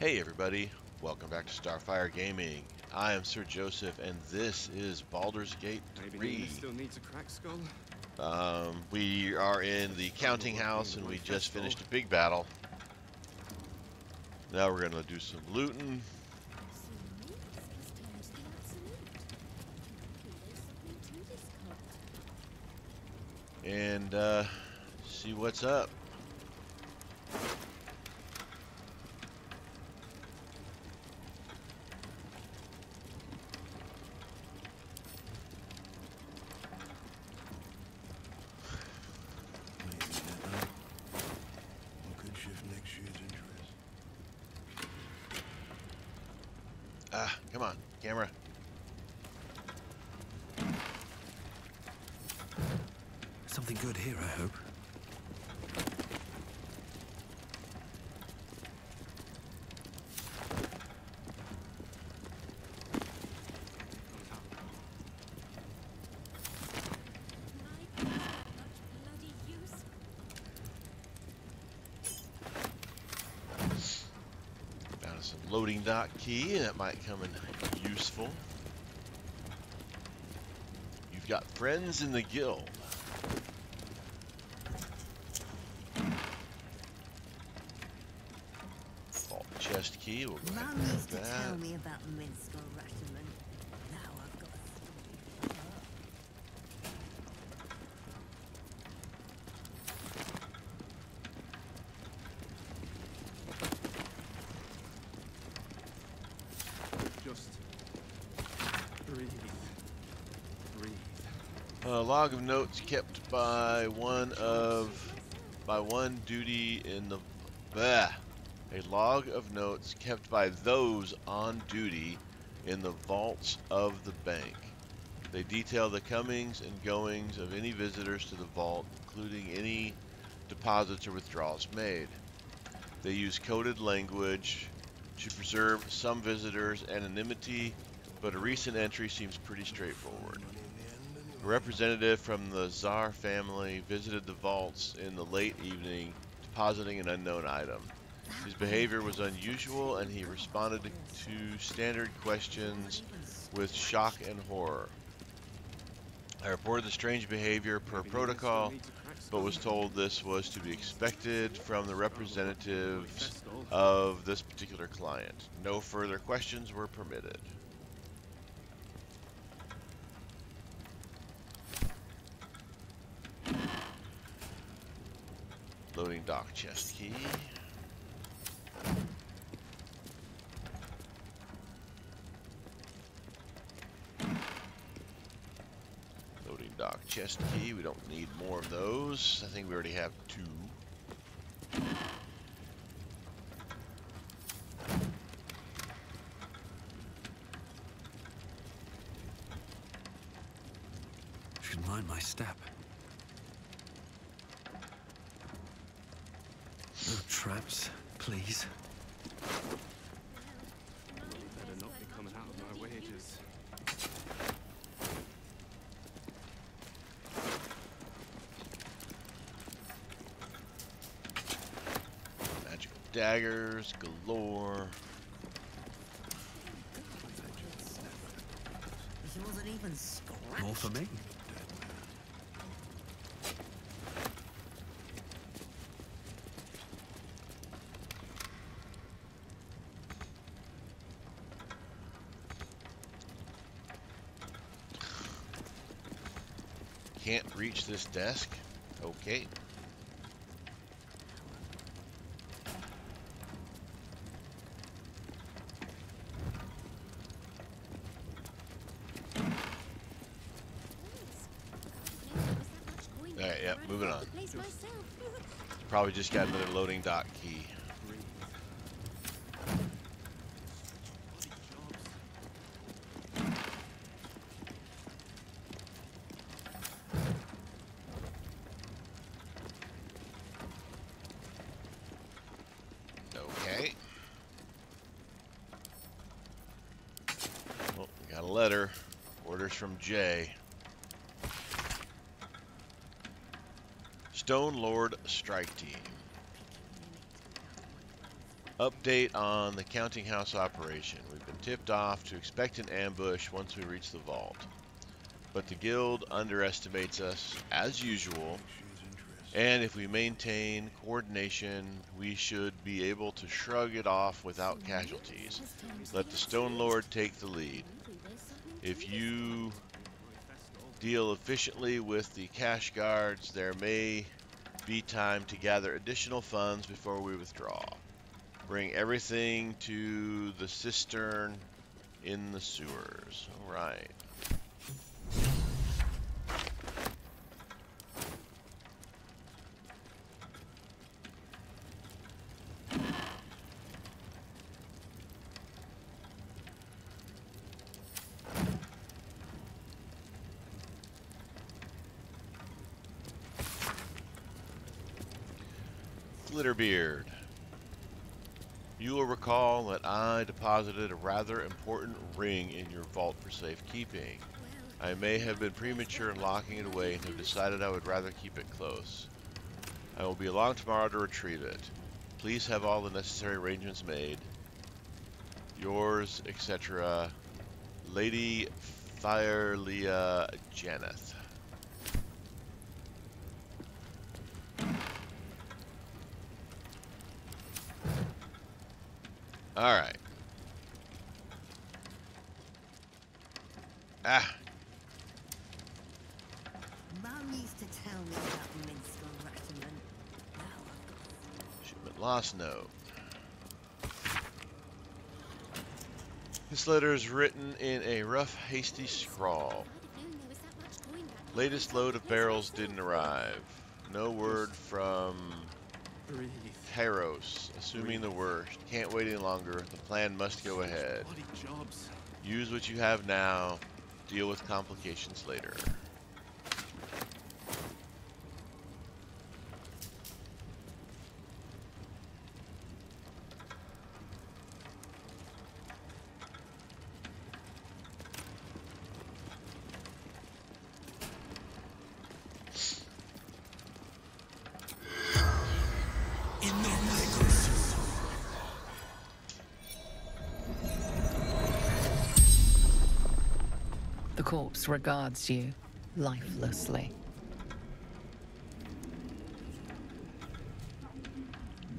Hey everybody, welcome back to Starfyre Gaming. I am Sir Joseph, and this is Baldur's Gate Maybe 3. still needs a cracked skull. We are in the counting house, and we just finished a big battle. Now we're going to do some looting. And see what's up. Come on, camera. Something good here, I hope. Found some loading dock key, that might come in useful. You've got friends in the guild. Vault chest key, we'll go ahead and Mum used to grab tell that. me about Minsc or Ratterman. Now I've got Just breathe. Breathe. A log of notes kept by one duty in the a log of notes kept by those on duty in the vaults of the bank. They detail the comings and goings of any visitors to the vault, including any deposits or withdrawals made. They use coded language to preserve some visitors' anonymity, but a recent entry seems pretty straightforward. A representative from the Tsar family visited the vaults in the late evening, depositing an unknown item. His behavior was unusual, and he responded to standard questions with shock and horror. I reported the strange behavior per protocol, but was told this was to be expected from the representatives of this particular client. No further questions were permitted. Loading dock chest key. Loading dock chest key. We don't need more of those. I think we already have 2. Should mind my step. No traps, please. Better not be coming out of my wages. Magical daggers galore. He wasn't even scratched. More for me. Can't reach this desk? Okay. Alright, yep, moving on. Probably just got another loading dock key. Breathe. Okay. Well, we got a letter. Orders from Jay. Stone Lord Strike Team. Update on the counting house operation. We've been tipped off to expect an ambush once we reach the vault. But the guild underestimates us, as usual, and if we maintain coordination, we should be able to shrug it off without casualties. Let the Stone Lord take the lead. If you deal efficiently with the cash guards, there may be time to gather additional funds before we withdraw. Bring everything to the cistern in the sewers. All right. Glitterbeard. You will recall that I deposited a rather important ring in your vault for safekeeping. I may have been premature in locking it away and have decided I would rather keep it close. I will be along tomorrow to retrieve it. Please have all the necessary arrangements made. Yours, etc., Lady Firelea Janeth. All right. Ah. Mum used to tell me about Minsc and Ratterman. Now I've got Shipment loss note. This letter is written in a rough, hasty scrawl. Latest load of barrels didn't arrive. No word from Breathe. Kairos. Assuming the worst. Can't wait any longer. The plan must go ahead. Bloody jobs. Use what you have now. Deal with complications later. The corpse regards you lifelessly.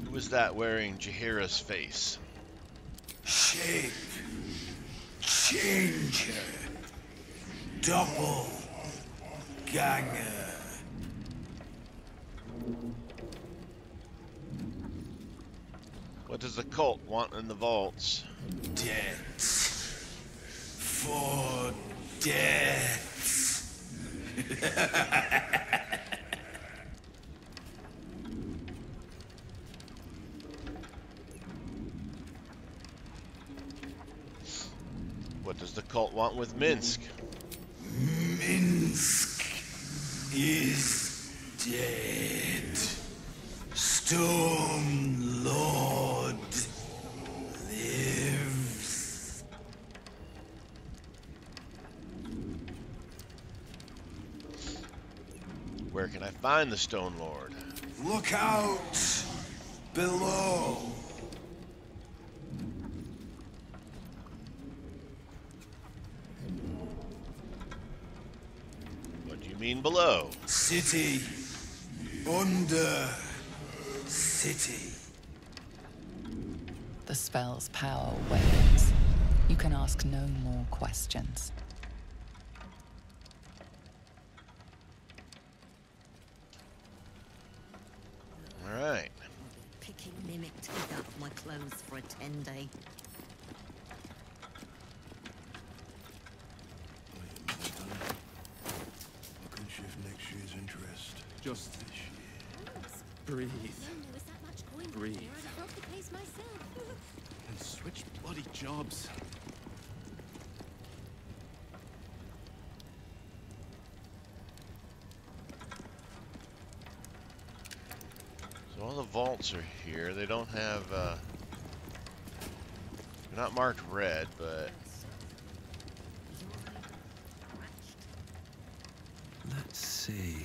Who was that wearing Jaheira's face? Shape. Changer. Double. Ganger. What does the cult want in the vaults? Debts. For debts. What does the cult want with Minsc? Minsc is dead. Stone Lord lives. Where can I find the Stone Lord? Look out below. What do you mean below? City. Under. City. The spell's power wanes. You can ask no more questions. All right. picking mimic take out of my clothes for a 10-day. I can shift next year's interest. Just breathe. Breathe. And switch bloody jobs. So all the vaults are here. They don't have, they're not marked red, but Let's see.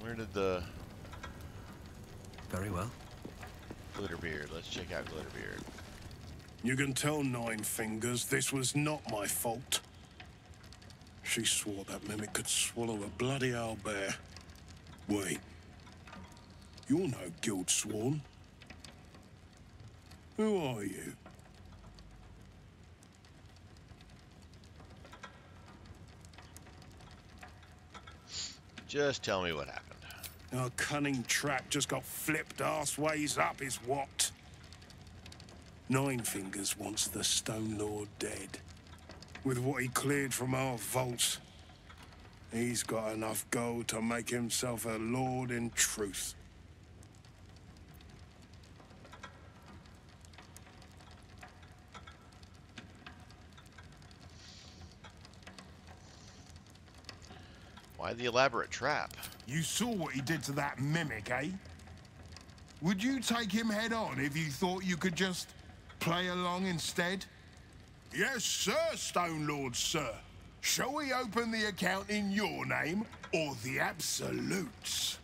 Where did the Very well. Glitterbeard? Let's check out Glitterbeard. You can tell Nine Fingers this was not my fault. She swore that mimic could swallow a bloody owlbear. Wait. You're no guild sworn. Who are you? Just tell me what happened. Our cunning trap just got flipped arseways up is what? Nine Fingers wants the Stone Lord dead. With what he cleared from our vaults, he's got enough gold to make himself a lord in truth. Why the elaborate trap? You saw what he did to that mimic, eh? Would you take him head on if you thought you could just play along instead? Yes, sir, Stone Lord, sir. Shall we open the account in your name or the Absolute's?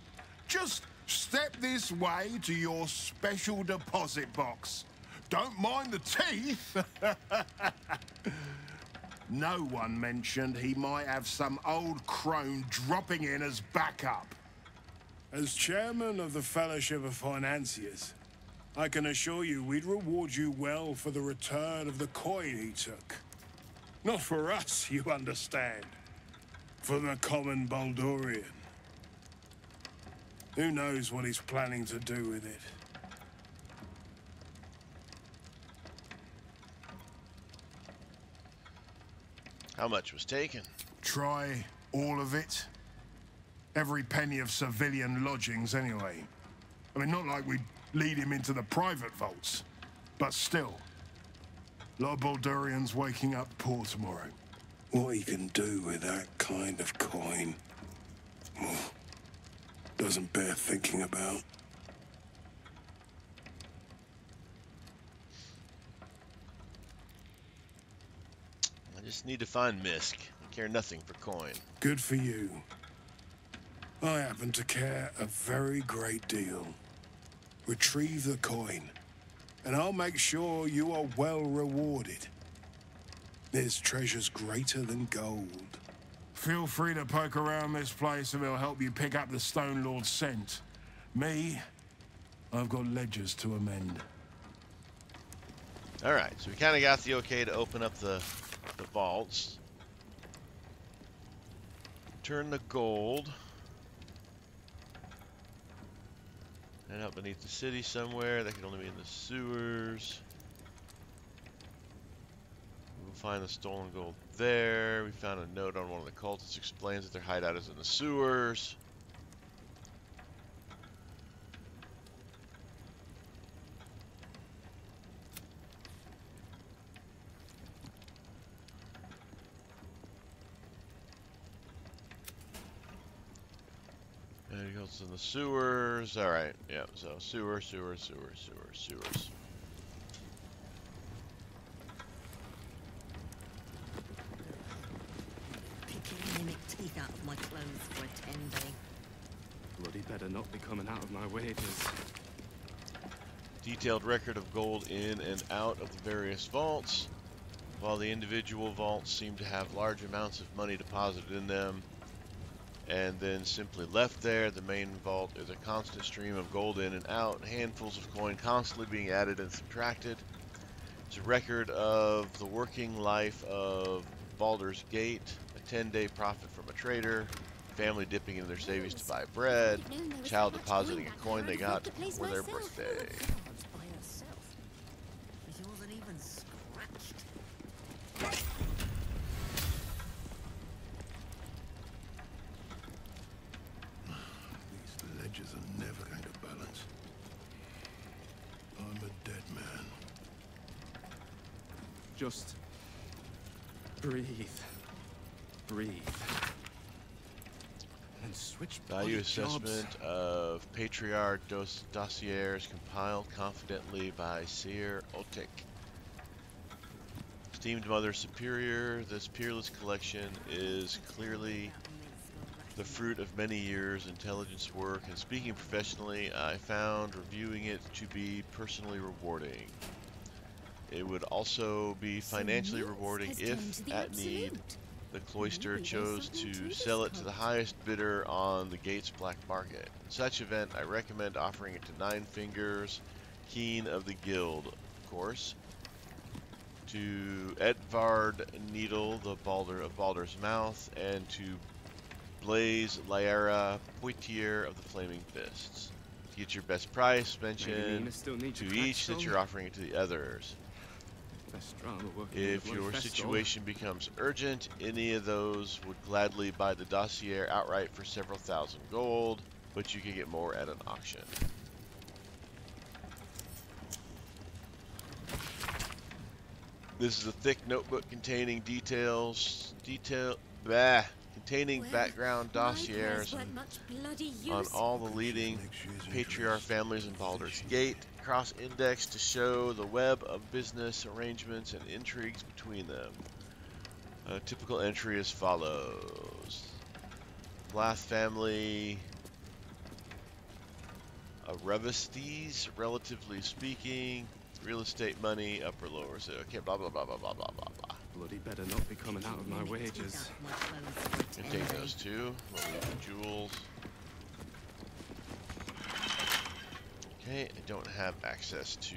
Just step this way to your special deposit box. Don't mind the teeth. No one mentioned he might have some old crone dropping in as backup. As chairman of the Fellowship of Financiers, I can assure you we'd reward you well for the return of the coin he took. Not for us, you understand. For the common Baldurian. Who knows what he's planning to do with it? How much was taken? Try all of it. Every penny of civilian lodgings, anyway. I mean, not like we'd lead him into the private vaults. But still. A lot of Baldurians waking up poor tomorrow. What he can do with that kind of coin... doesn't bear thinking about. I just need to find Minsc. I care nothing for coin. Good for you. I happen to care a very great deal. Retrieve the coin, and I'll make sure you are well rewarded. There's treasures greater than gold. Feel free to poke around this place and it'll help you pick up the Stone Lord's scent. Me, I've got ledgers to amend. Alright, so we kind of got the okay to open up the vaults. Turn the gold. And out beneath the city somewhere. That could only be in the sewers. We'll find the stolen gold there. We found a note on one of the cultists explains that their hideout is in the sewers. And it goes in the sewers. Alright, yeah, so sewers. Picking mimic teeth out of my clothes for a 10-day. Bloody better not be coming out of my wages. Detailed record of gold in and out of the various vaults. While the individual vaults seem to have large amounts of money deposited in them and then simply left there, the main vault is a constant stream of gold in and out, handfuls of coin constantly being added and subtracted. It's a record of the working life of Baldur's Gate, a 10-day profit from a trader, family dipping in their savings to buy bread, child depositing a coin they got for their birthday. By herself. She wasn't even scratched. These ledgers are never going to balance. I'm a dead man. Just breathe. Breathe. And switch Value bloody jobs. assessment of Patriarch dossiers compiled confidently by Seer Otik. Esteemed Mother Superior, this peerless collection is clearly the fruit of many years intelligence work, and speaking professionally, I found reviewing it to be personally rewarding. It would also be financially rewarding if, at need, the cloister chose to sell it to the highest bidder on the gate's black market. In such event, I recommend offering it to Nine Fingers, Keen of the Guild, of course, to Edvard Needle, the Baldur of Baldur's Mouth, and to Blaze Lyra, Poitier of the Flaming Fists. To get your best price, mention to each that you're offering it to the others. If your situation becomes urgent, any of those would gladly buy the dossier outright for several thousand gold, but you can get more at an auction. This is a thick notebook containing containing background dossiers on all the leading patriarch families in Baldur's Gate, cross-indexed to show the web of business arrangements and intrigues between them. A typical entry as follows. Blath family, Revestes, relatively speaking, real estate money, upper lower, so okay, blah blah blah blah blah blah blah blah. Bloody better not be coming out of my wages. And take those two. We'll leave the jewels. Okay, I don't have access to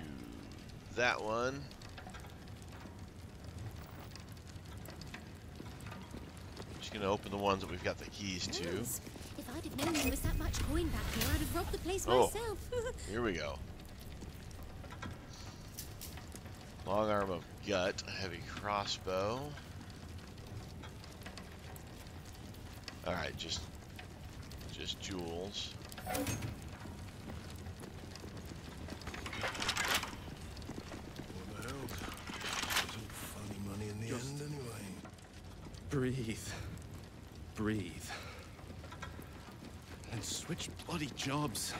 that one. Just gonna open the ones that we've got the keys to. If I'd have known there was that much coin back here, I'd have robbed the place myself. Here we go. Long arm of gut, heavy crossbow. All right, just jewels. What the hell? Some funny money in the end, anyway. Breathe. Breathe. And switch bloody jobs.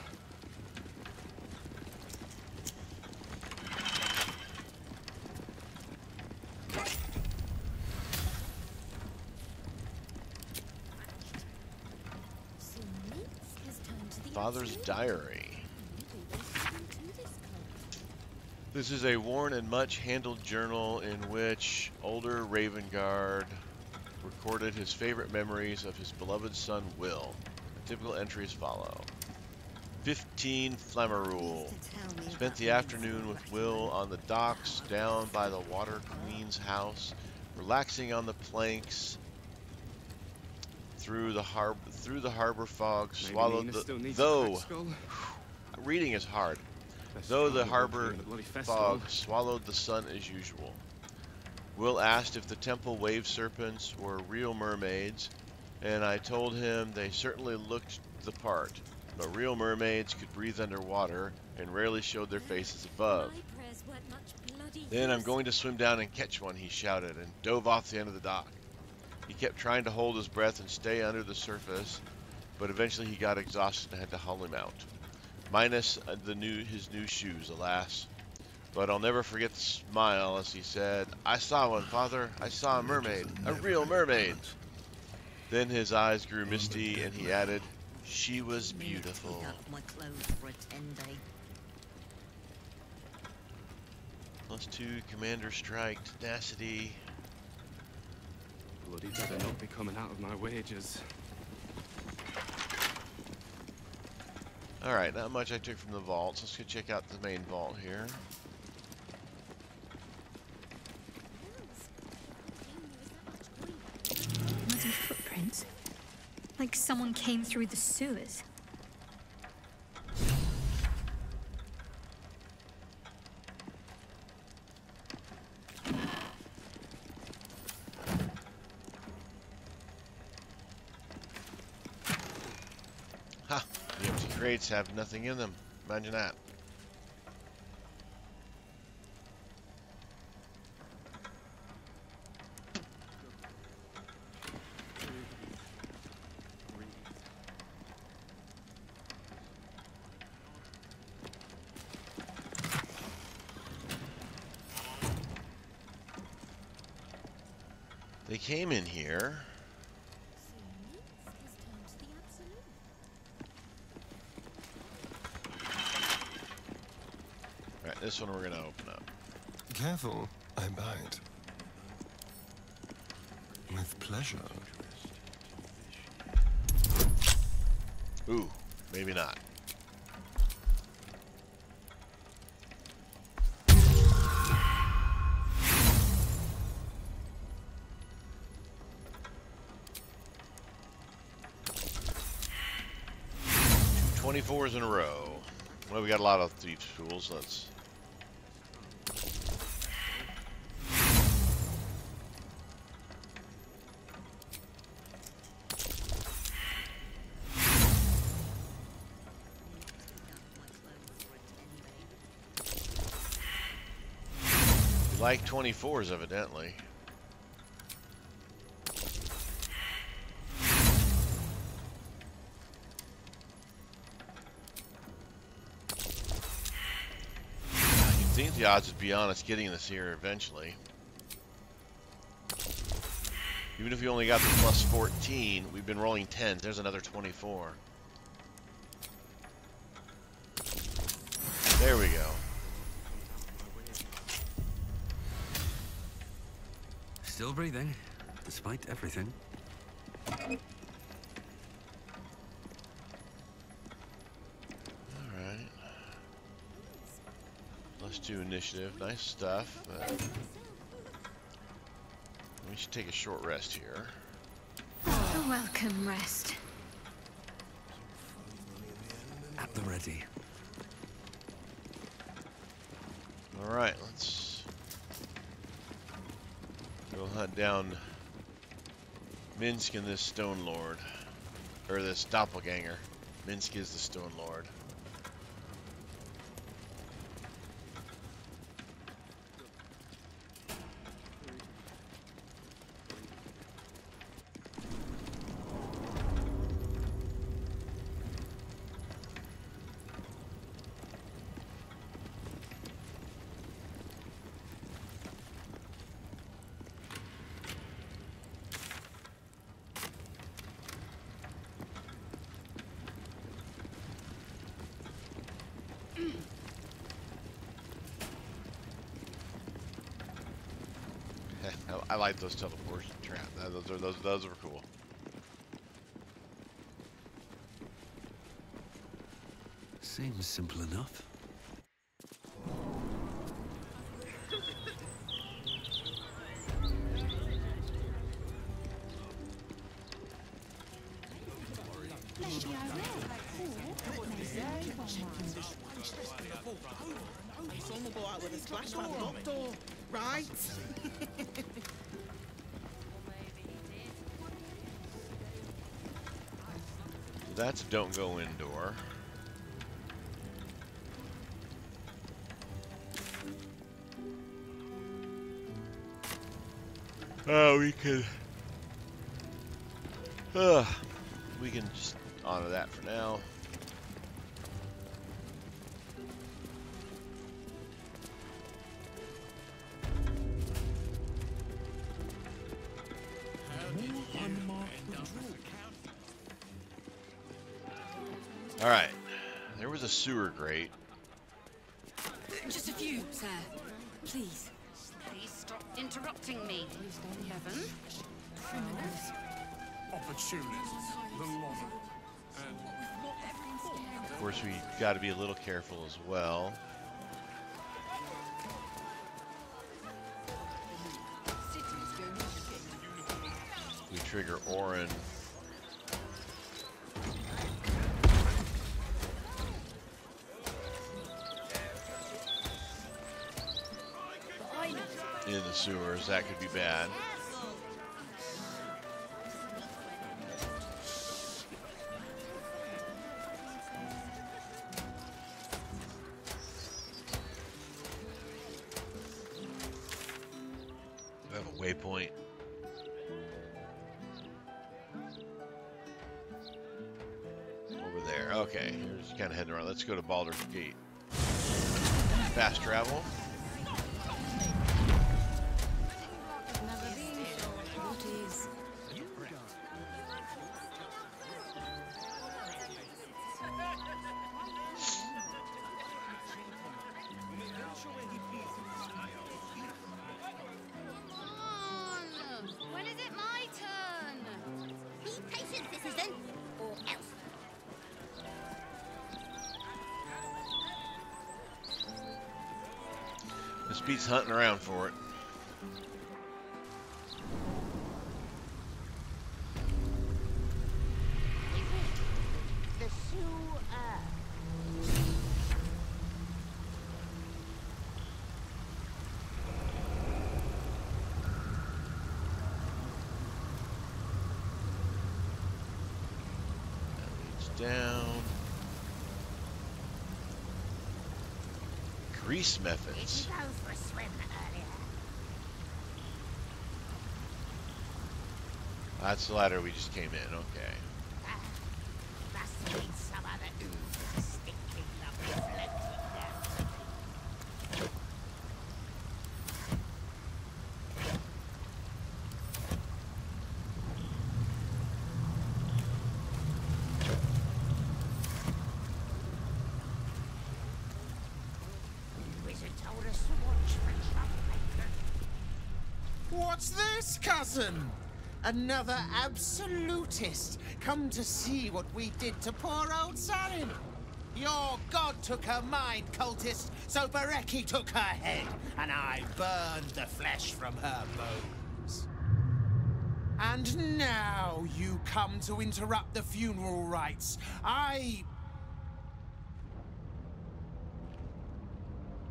Father's diary. This is a worn and much handled journal in which older Ravengard recorded his favorite memories of his beloved son Will. Typical entries follow. 15 Flammerule. Spent the afternoon with Will on the docks down by the Water Queen's house, relaxing on the planks. Through the harbor fog, swallowed reading is hard. Though the harbor fog swallowed the sun as usual. Will asked if the temple wave serpents were real mermaids, and I told him they certainly looked the part, but real mermaids could breathe underwater and rarely showed their faces above. Then I'm going to swim down and catch one, he shouted, and dove off the end of the dock. He kept trying to hold his breath and stay under the surface, but eventually he got exhausted and had to haul him out. Minus his new shoes, alas. But I'll never forget the smile as he said, "I saw one, Father. I saw a mermaid. A real mermaid." Then his eyes grew misty and he added, "She was beautiful." +2 Commander Strike, Tenacity. Bloody better not be coming out of my wages. Alright, not much I took from the vaults. Let's go check out the main vault here. Muddy footprints. Like someone came through the sewers. Ha! The empty crates have nothing in them. Imagine that. They came in here. This one we're gonna open up. Careful, I bite. With pleasure. Ooh, maybe not. Two 24s in a row. Well, we got a lot of thieves' tools. Let's. You like 24s, evidently. I think the odds would be on us getting this here eventually. Even if we only got the plus 14, we've been rolling 10s. There's another 24. There we go. Still breathing, despite everything. Alright. Let's do initiative. Nice stuff. But we should take a short rest here. A welcome rest. At the ready. Alright, let's go hunt down Minsc and this Stone Lord. Or this Doppelganger. Minsc is the Stone Lord. I like those teleportation traps. Those are cool. Seems simple enough. Some will go out with a splash pad doctor, right? That's don't go indoor. Oh, we can just honor that for now. All right, there was a sewer grate. Just a few, sir. Please. Please stop interrupting me. Kevin? Criminals? Opportunists, the lot of them. Of course, we got to be a little careful as well. We trigger Orin. In the sewers, that could be bad. We have a waypoint. Over there. Okay, we're just kind of heading around. Let's go to Baldur's Gate. Fast travel. This beats hunting around for it. The sewer. Down. Grease methods. Did you go for a swim earlier? That's the ladder we just came in, okay. Must have been some other ooze stinking up floating down. Wizard told us to watch for troublemaker. What's this, cousin? Another absolutist come to see what we did to poor old Sarin. Your god took her mind, cultist, so Bereki took her head, and I burned the flesh from her bones. And now you come to interrupt the funeral rites.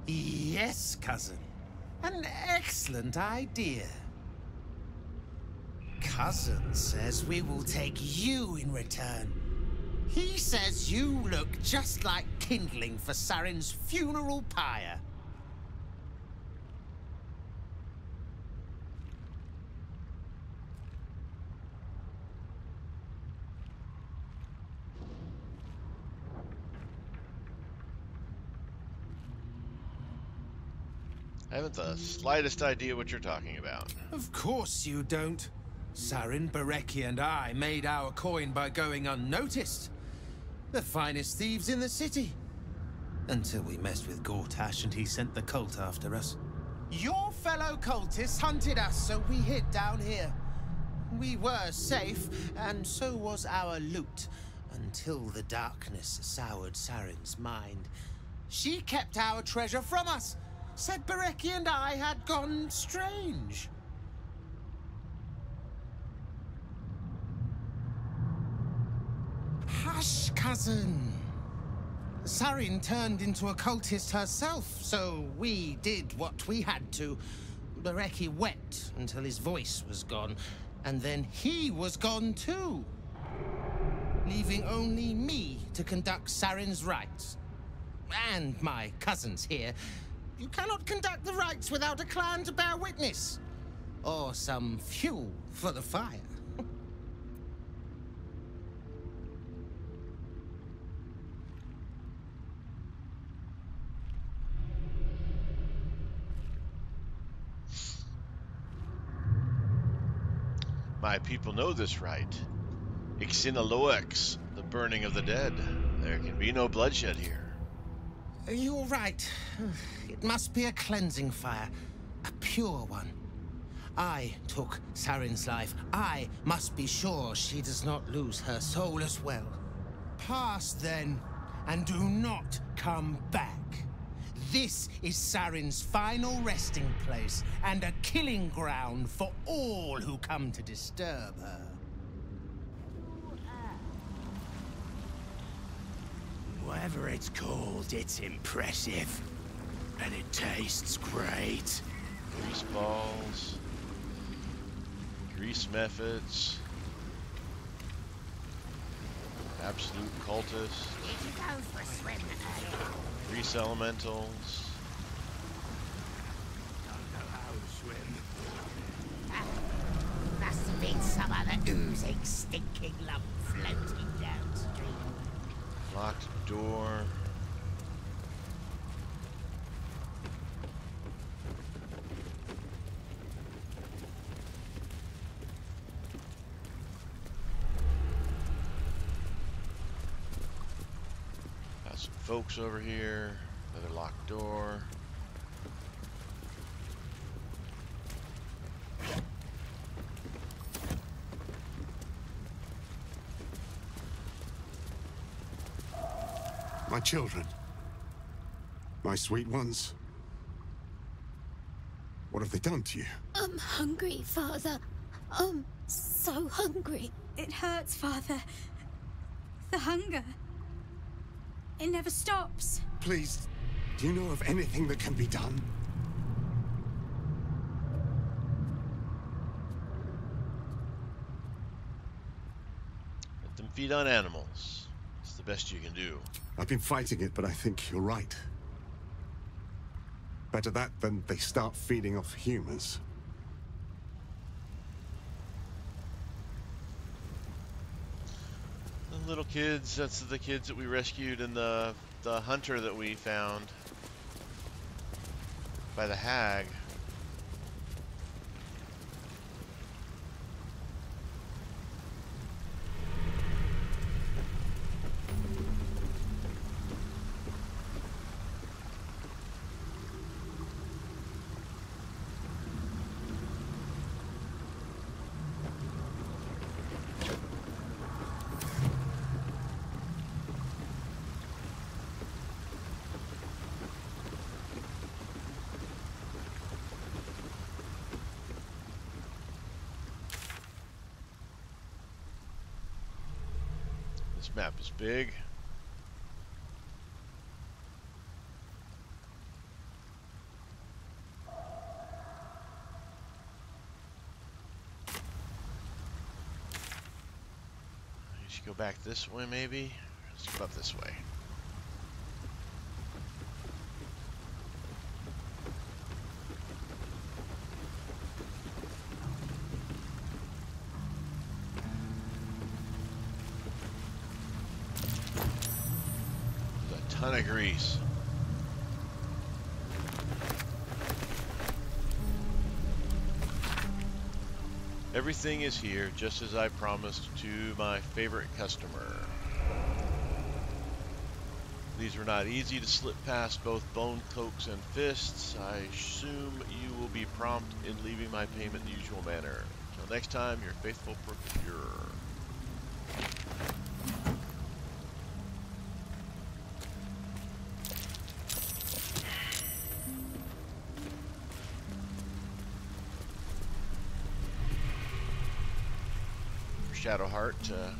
Yes, cousin. An excellent idea. Cousin says we will take you in return. He says you look just like kindling for Sarin's funeral pyre. I haven't the slightest idea what you're talking about. Of course you don't. Sarin, Bereki, and I made our coin by going unnoticed. The finest thieves in the city. Until we messed with Gortash and he sent the cult after us. Your fellow cultists hunted us, so we hid down here. We were safe, and so was our loot, until the darkness soured Sarin's mind. She kept our treasure from us. Said Bereki and I had gone strange. Hush, cousin. Sarin turned into a cultist herself, so we did what we had to. Bereki wept until his voice was gone, and then he was gone too. Leaving only me to conduct Sarin's rites. And my cousins here. You cannot conduct the rites without a clan to bear witness. Or some fuel for the fire. My people know this rite. Ixinaloix, the burning of the dead. There can be no bloodshed here. You're right. It must be a cleansing fire. A pure one. I took Sarin's life. I must be sure she does not lose her soul as well. Pass then, and do not come back. This is Sarin's final resting place, and a killing ground for all who come to disturb her. Whatever it's called, it's impressive. And it tastes great. Grease balls. Grease methods. Absolute cultists. Did you go for a swim earlier? Grease elementals. Don't know how to swim. Must have been some other oozing, stinking lump floating downstream. Locked door. Got some folks over here. Another locked door. My children. My sweet ones. What have they done to you? I'm hungry, Father. I'm so hungry. It hurts, Father. The hunger. It never stops. Please, do you know of anything that can be done? Let them feed on animals. It's the best you can do. I've been fighting it, but I think you're right. Better that than they start feeding off humans. The little kids, that's the kids that we rescued, and the hunter that we found by the hag. This map is big. You should go back this way, maybe. Let's go up this way. Ton of grease. Everything is here, just as I promised to my favorite customer. These were not easy to slip past both bone cloaks and fists. I assume you will be prompt in leaving my payment in the usual manner. Until next time, your faithful procurer. Shadowheart to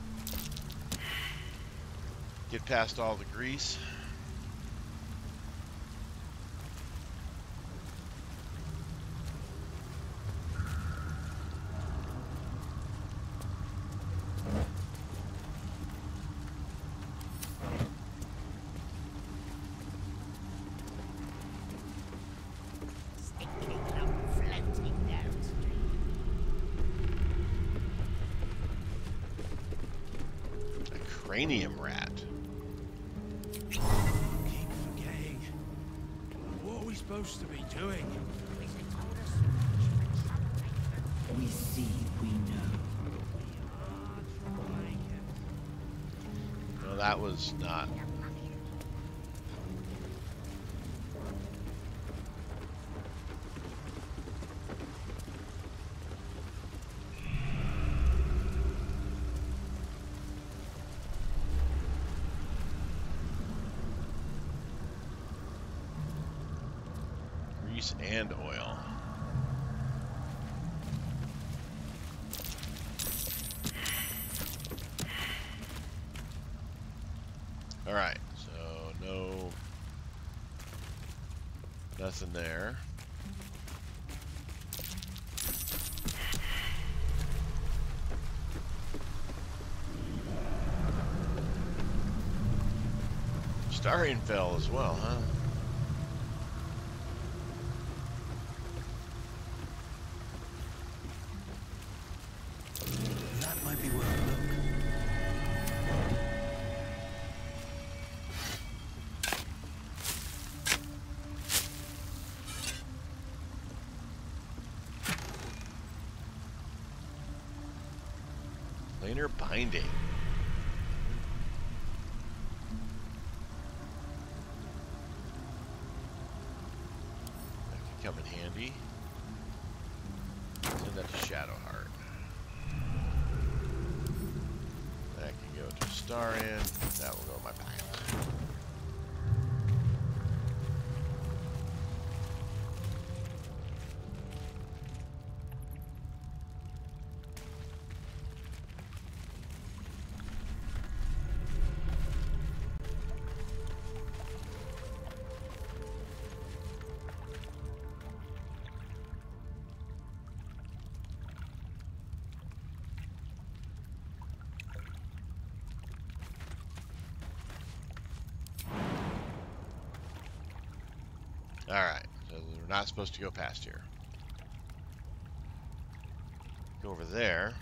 get past all the grease. Cranium rat. Keep forgetting. What are we supposed to be doing? We see, we know. No, that was not. And oil. All right, so nothing there. Starfyre fell as well, huh? Planar binding. That could come in handy. Send that to Shadowheart. That can go to Starfyre. That will go in my pocket. Alright, so we're not supposed to go past here. Go over there.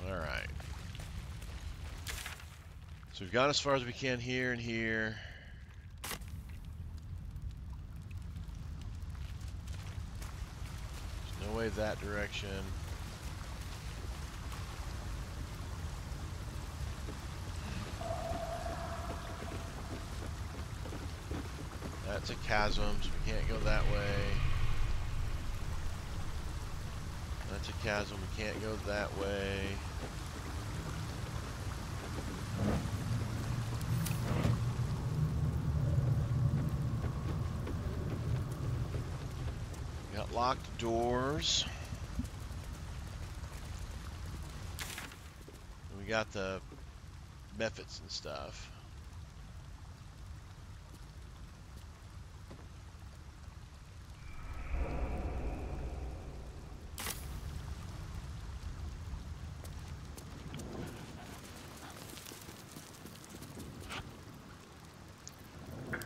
Alright. So we've gone as far as we can here and here. There's no way that direction. That's a chasm, so we can't go that way. That's a chasm, we can't go that way. Got locked doors. We got the methods and stuff.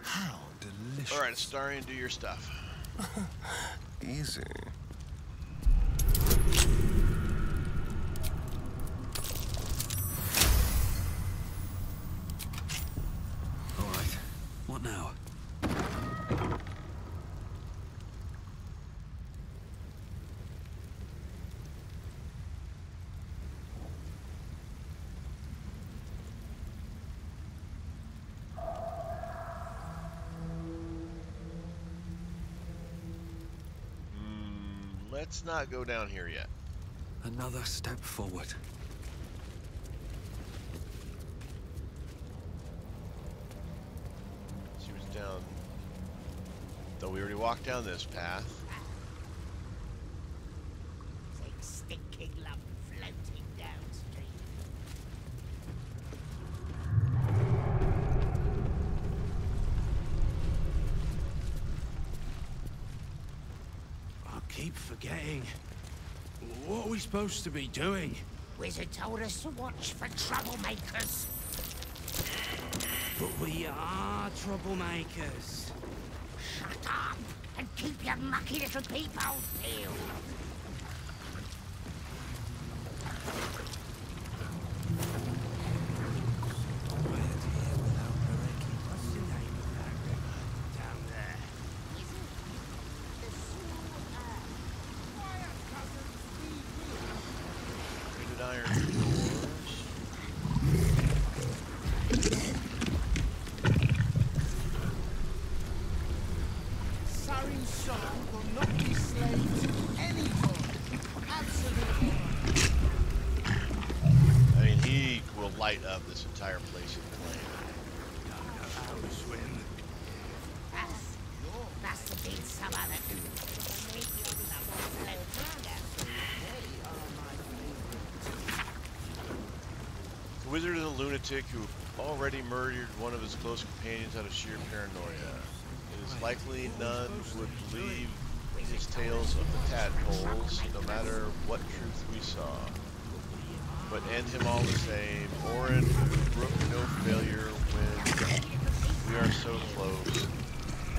How delicious. All right, Astarian, do your stuff. Easy. All right. What now? Let's not go down here yet. Another step forward. She was down. Though we already walked down this path. Take stinking lump floating downstream. I keep forgetting. What are we supposed to be doing? Wizard told us to watch for troublemakers. But we are troublemakers. Shut up and keep your mucky little peephole peeled. Light up this entire place in flame. How to swim? That's the big some other The wizard is a lunatic who already murdered one of his close companions out of sheer paranoia. It is likely none would believe his tales of the tadpoles, no matter what truth we saw. But end him all the same. Orin brook no failure when we are so close.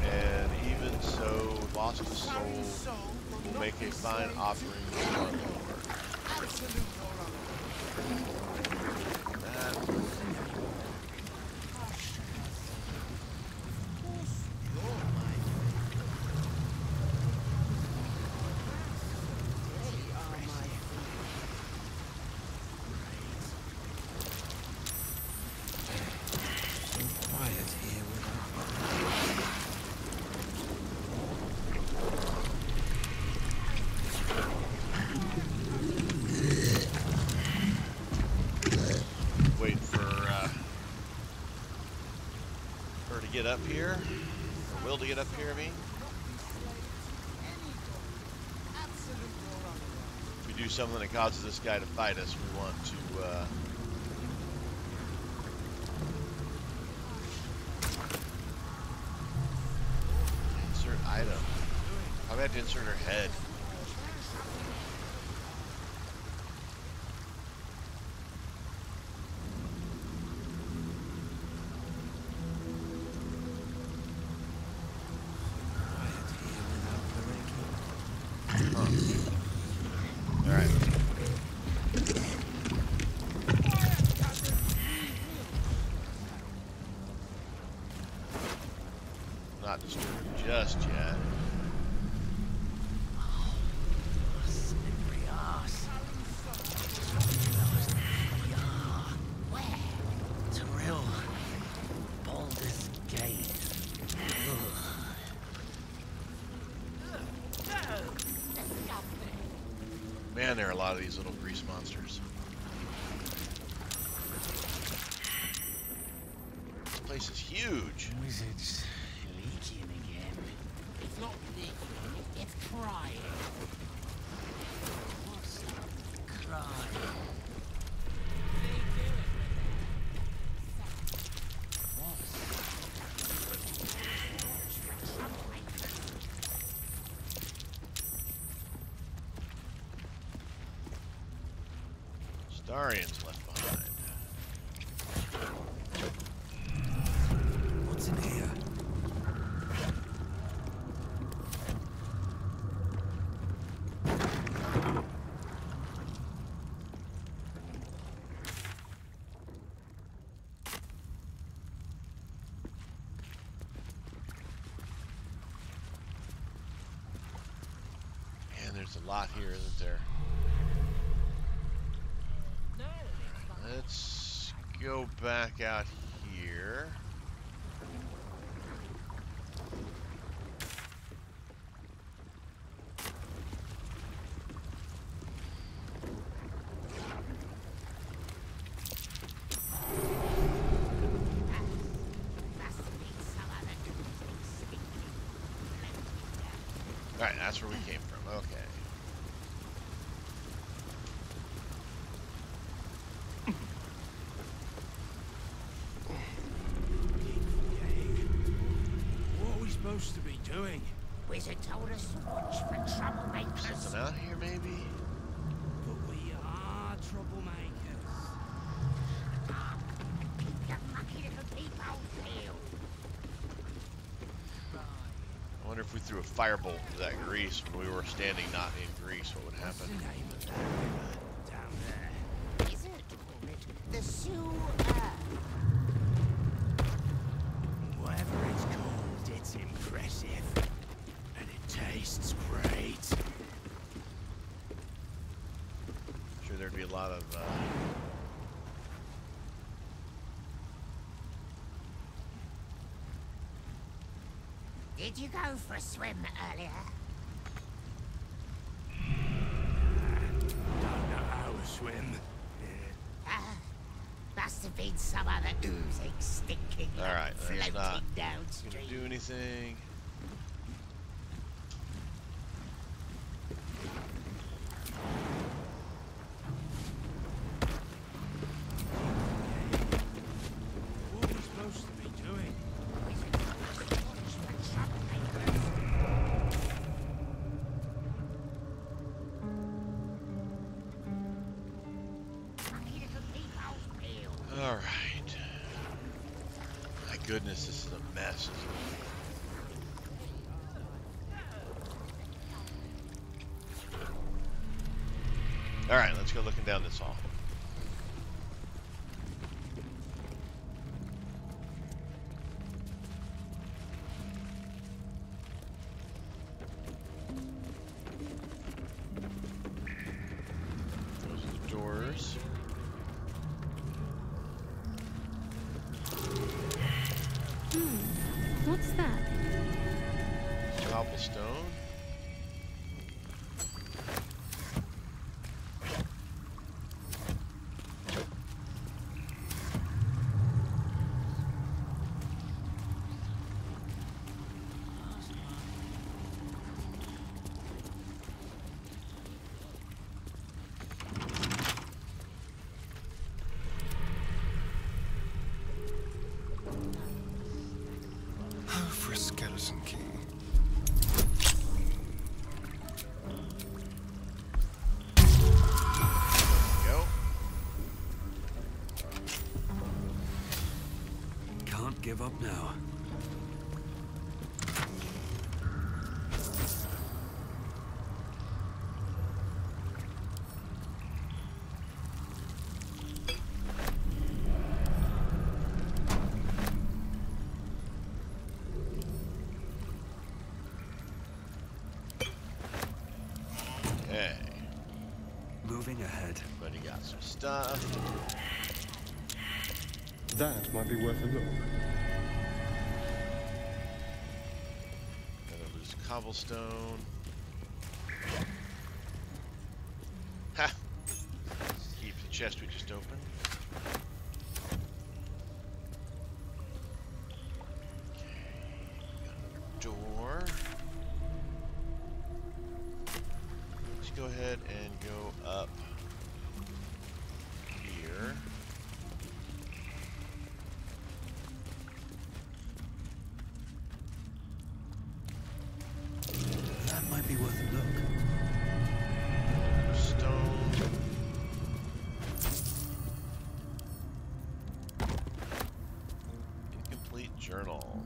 And even so, lost a soul will make a fine offering to our Lord. Get up here, or Will to get up here, I mean. If we do something that causes this guy to fight us, we want to item. Probably had to insert her head. Alright, let's go. Not disturbed just yet. Slippery arse. Where? Drill. Baldur's Gate. Man, there are a lot of these little grease monsters. This place is huge. Wizards leaking again. It's not leaking, it's crying. What's crying? Starians left behind. What's in here? Man, there's a lot here, isn't there? Let's go back out here. Alright, that's where we came from. Okay. Supposed to be doing? Wizard told us watch for troublemakers. Something out here, maybe? But we are troublemakers. Keep your mucky little people peeled. I wonder if we threw a firebolt to that grease when we were standing not in grease, what would happen? What's the name of that river down there? Wizard called it the sewer. Whatever it's called, it's impressive. And it tastes great. I'm sure there'd be a lot of, Did you go for a swim earlier? Don't know how to swim. Must have been some other oozing, stinking, alright, that's floating not gonna downstream. do anything. What are we supposed to be doing? Alright. My goodness, this is a mess, isn't it? Alright, let's go looking down this hall. Those are the doors. What's that? Cobblestone. give up now. Okay. Moving ahead. Everybody got some stuff. That might be worth a look. Gotta lose cobblestone. Ha! Keep the chest we just opened. Door. Let's go ahead and go up here. That might be worth a look. Stone. Incomplete journal.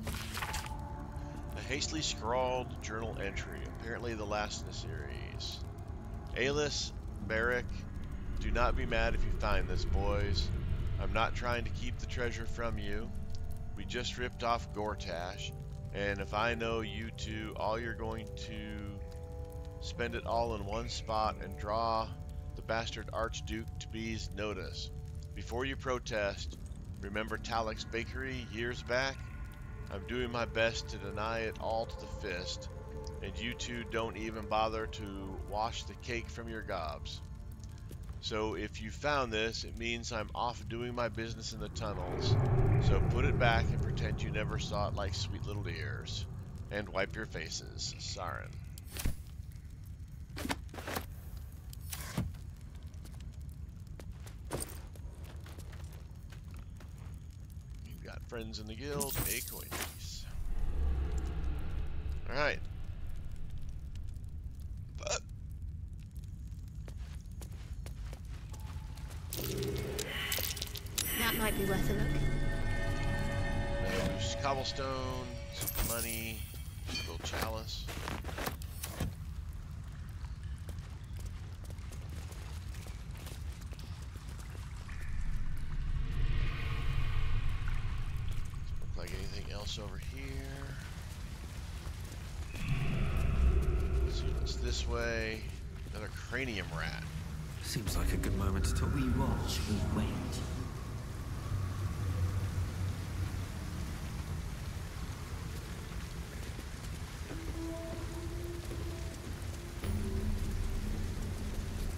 A hastily scrawled journal entry, apparently the last in the series. Alis, Barrick, do not be mad if you find this, boys. I'm not trying to keep the treasure from you. We just ripped off Gortash, and if I know you two, all you're going to spend it all in one spot and draw the bastard Archduke to be's notice. Before you protest, remember Talik's bakery years back? I'm doing my best to deny it all to the fist, and you two don't even bother to wash the cake from your gobs. So if you found this, it means I'm off doing my business in the tunnels, so put it back and pretend you never saw it like sweet little dears. And wipe your faces. Saren. You've got friends in the guild, a coin piece. Alright. But That might be worth a look. there's cobblestone, some money, a little chalice. Doesn't look like anything else over here. So it's this way. Another cranium rat. Seems like a good moment to talk. We watch, we wait.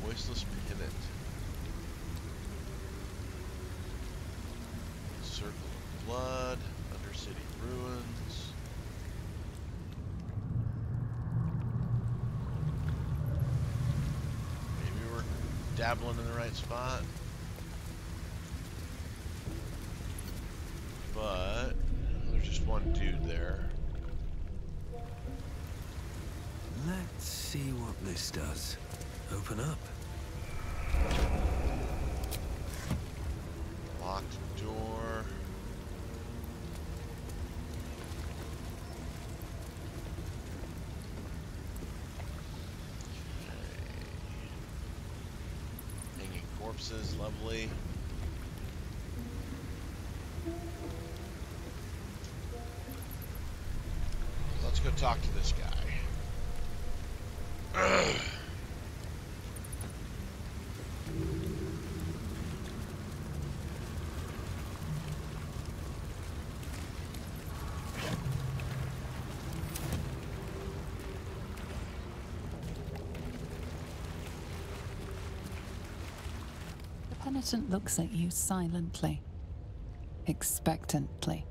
Voiceless pennant. Circle of blood. Undercity ruins. Maybe we're dabbling in the right spot. But there's just one dude there. Let's see what this does. Open up. Locked door. Okay. Hanging corpses, lovely. Let's go talk to this guy. The penitent looks at you silently, expectantly.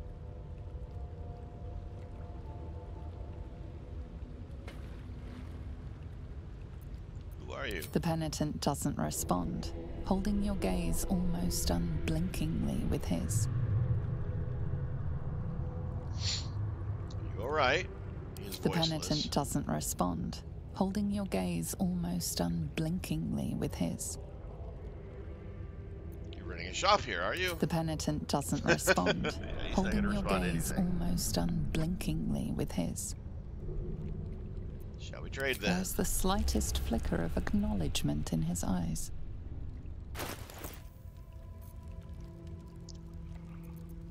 Who are you? The penitent doesn't respond, holding your gaze almost unblinkingly with his. You alright? He is The voiceless. penitent doesn't respond, holding your gaze almost unblinkingly with his. You running a shop here, are you? The penitent doesn't respond, Yeah, he's not holding gonna your respond to gaze anything. almost unblinkingly with his. Shall we trade then? There's the slightest flicker of acknowledgement in his eyes.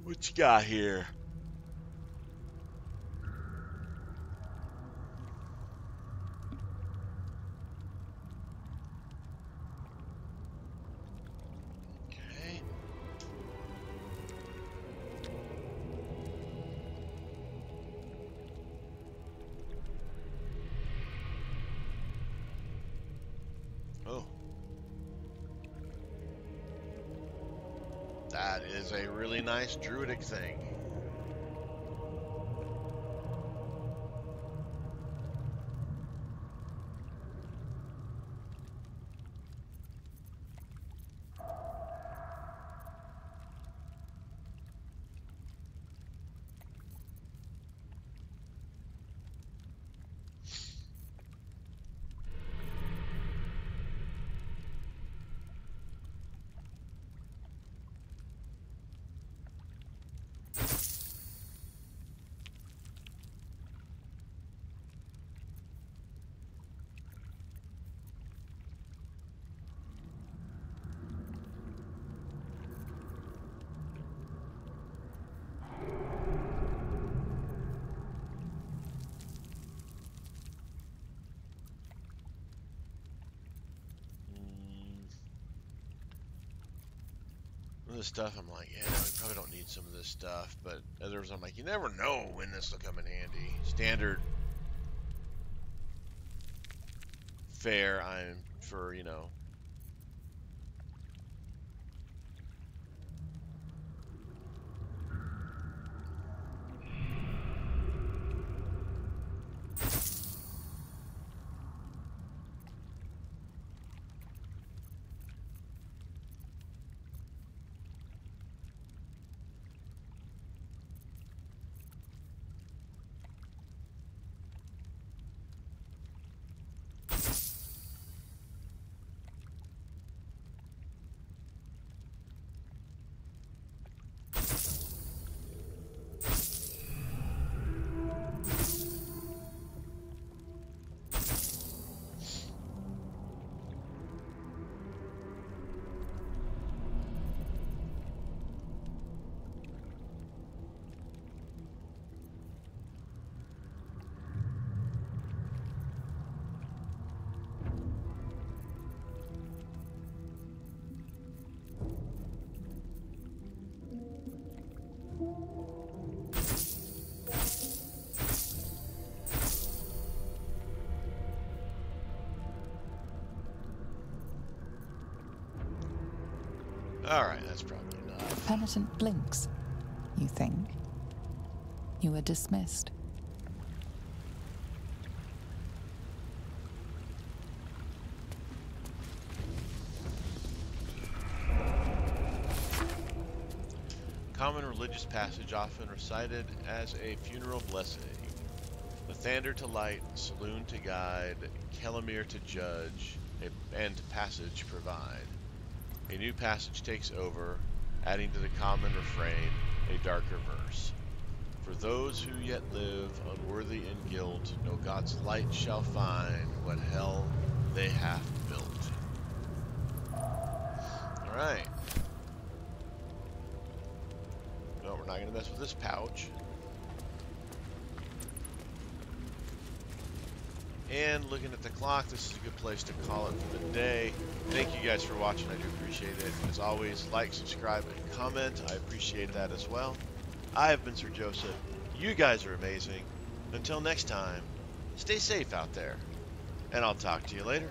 What you got here? Okay. Oh. That is a really nice druidic thing. This stuff, I'm like, yeah, we probably don't need some of this stuff, but others, I'm like, you never know when this will come in handy. Standard fare, I'm for, you know. Alright, that's probably enough. Penitent blinks. You think? You were dismissed. Common religious passage often recited as a funeral blessing. Lathander to light, saloon to guide, Kelimir to judge, and passage provide. A new passage takes over, adding to the common refrain a darker verse. For those who yet live, unworthy in guilt, no God's light shall find what hell they have built. Alright. No, we're not going to mess with this pouch. And looking at the clock, this is a good place to call it for the day. Thank you guys for watching. I do appreciate it. As always, like, subscribe, and comment. I appreciate that as well. I have been Sir Joseph. You guys are amazing. Until next time, stay safe out there. And I'll talk to you later.